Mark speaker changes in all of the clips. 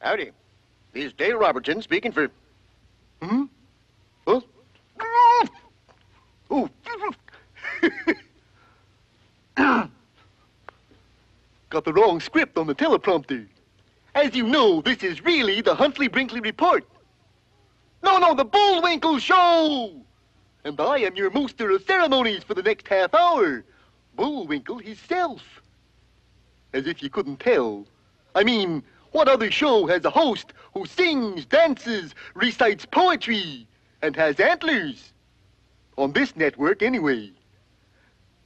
Speaker 1: Howdy. This is Dale Robertson speaking for...
Speaker 2: Hmm? What? Oh. Got the wrong script on the teleprompter. As you know, this is really the Huntley-Brinkley Report. No, the Bullwinkle Show! And I am your master of ceremonies for the next half hour. Bullwinkle himself. As if you couldn't tell. I mean, what other show has a host who sings, dances, recites poetry, and has antlers? On this network, anyway.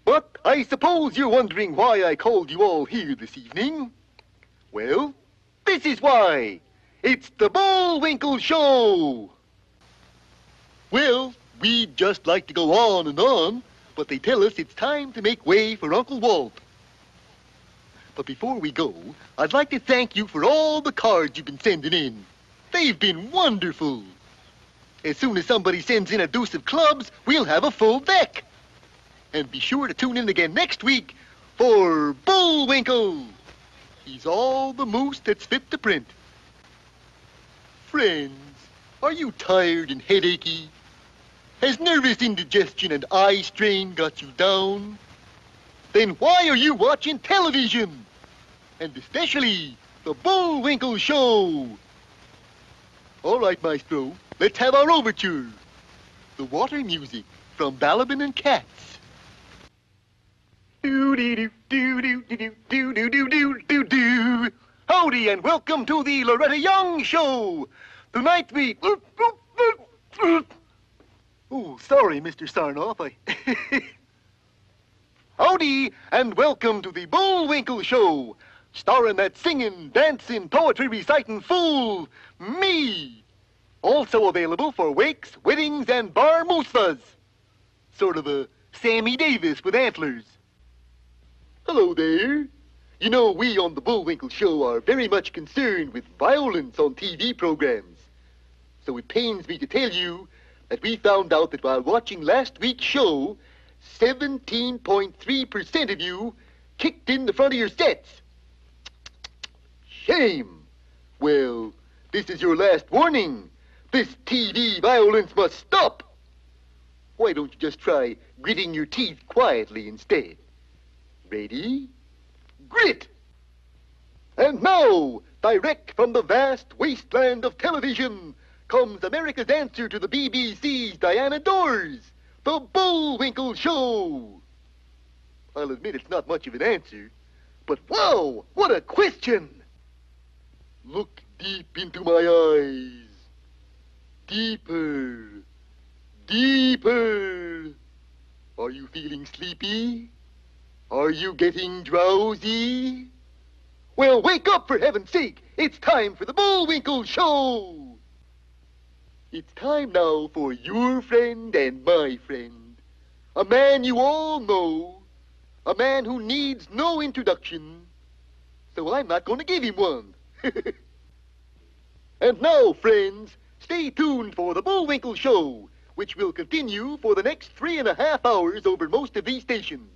Speaker 2: But I suppose you're wondering why I called you all here this evening. Well, this is why. It's the Bullwinkle Show. Well, we'd just like to go on, but they tell us it's time to make way for Uncle Walt. But before we go, I'd like to thank you for all the cards you've been sending in. They've been wonderful. As soon as somebody sends in a deuce of clubs, we'll have a full deck. And be sure to tune in again next week for Bullwinkle. He's all the moose that's fit to print. Friends, are you tired and headachy? Has nervous indigestion and eye strain got you down? Then why are you watching television? And especially the Bullwinkle Show. All right, Maestro, let's have our overture. The water music from Balaban and Katz. Do-do-do-do-do-do-do-do-do-do. Howdy and welcome to the Loretta Young Show. Tonight we... Oh, sorry, Mr. Sarnoff. Howdy and welcome to the Bullwinkle Show, starring that singing, dancing, poetry reciting fool, me. Also available for wakes, weddings, and bar mitzvahs. Sort of a Sammy Davis with antlers. Hello there. You know, we on the Bullwinkle Show are very much concerned with violence on TV programs. So it pains me to tell you that we found out that while watching last week's show, 17.3% of you kicked in the front of your sets. Shame. Well, this is your last warning. This TV violence must stop. Why don't you just try gritting your teeth quietly instead? Ready? Grit! And now, direct from the vast wasteland of television, comes America's answer to the BBC's Diana Dors, the Bullwinkle Show. I'll admit it's not much of an answer, but wow, what a question! Look deep into my eyes. Deeper. Deeper. Are you feeling sleepy? Are you getting drowsy? Well, wake up for heaven's sake. It's time for the Bullwinkle Show. It's time now for your friend and my friend. A man you all know. A man who needs no introduction. So I'm not going to give him one. And now, friends, stay tuned for the Bullwinkle Show, which will continue for the next 3.5 hours over most of these stations.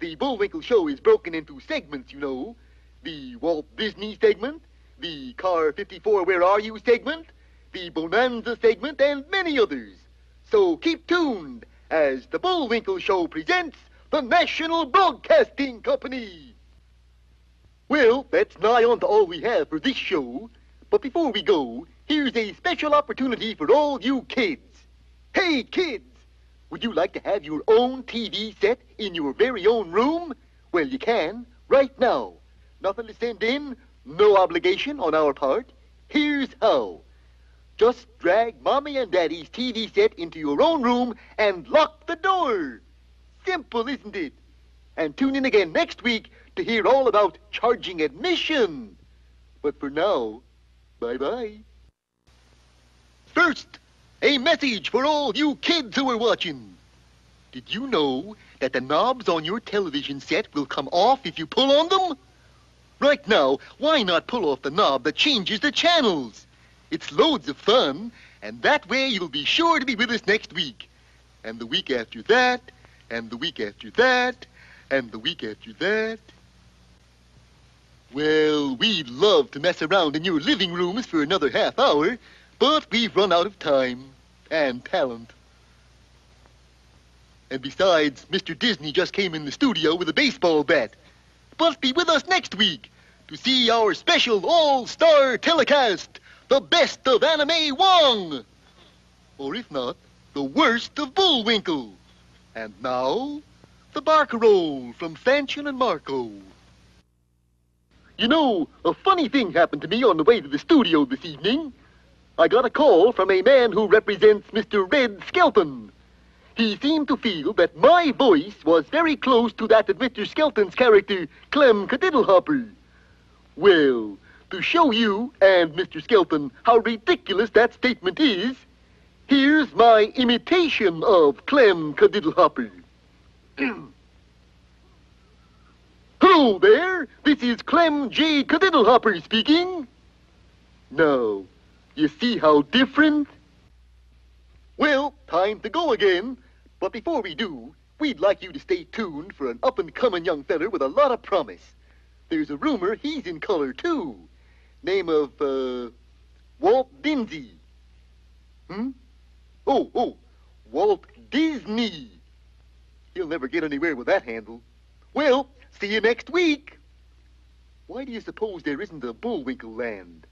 Speaker 2: The Bullwinkle Show is broken into segments, you know. The Walt Disney segment, the Car 54 Where Are You segment, the Bonanza segment, and many others. So keep tuned as the Bullwinkle Show presents the National Broadcasting Company. Well, that's nigh on to all we have for this show. But before we go, here's a special opportunity for all you kids. Hey, kids! Would you like to have your own TV set in your very own room? Well, you can, right now. Nothing to send in, no obligation on our part. Here's how. Just drag Mommy and Daddy's TV set into your own room and lock the door. Simple, isn't it? And tune in again next week to hear all about charging admission. But for now, bye-bye. First, a message for all you kids who are watching. Did you know that the knobs on your television set will come off if you pull on them? Right now, why not pull off the knob that changes the channels? It's loads of fun, and that way you'll be sure to be with us next week. And the week after that, and the week after that, and the week after that. Well, we'd love to mess around in your living rooms for another half hour, but we've run out of time and talent. And besides, Mr. Disney just came in the studio with a baseball bat. But be with us next week to see our special all-star telecast, The Best of Anime Wong. Or if not, The Worst of Bullwinkle. And now, the barcarolle from Fanchon and Marco. You know, a funny thing happened to me on the way to the studio this evening. I got a call from a man who represents Mr. Red Skelton. He seemed to feel that my voice was very close to that of Mr. Skelton's character, Clem Cadiddlehopper. Well, to show you and Mr. Skelton how ridiculous that statement is, here's my imitation of Clem Cadiddlehopper. Hello there, this is Clem J. Cadiddlehopper speaking. Now, you see how different? Well, time to go again. But before we do, we'd like you to stay tuned for an up-and-coming young feller with a lot of promise. There's a rumor he's in color, too. Name of, Walt Dinsey. Oh, Walt Disney. He'll never get anywhere with that handle. Well, see you next week. Why do you suppose there isn't a Bullwinkle land?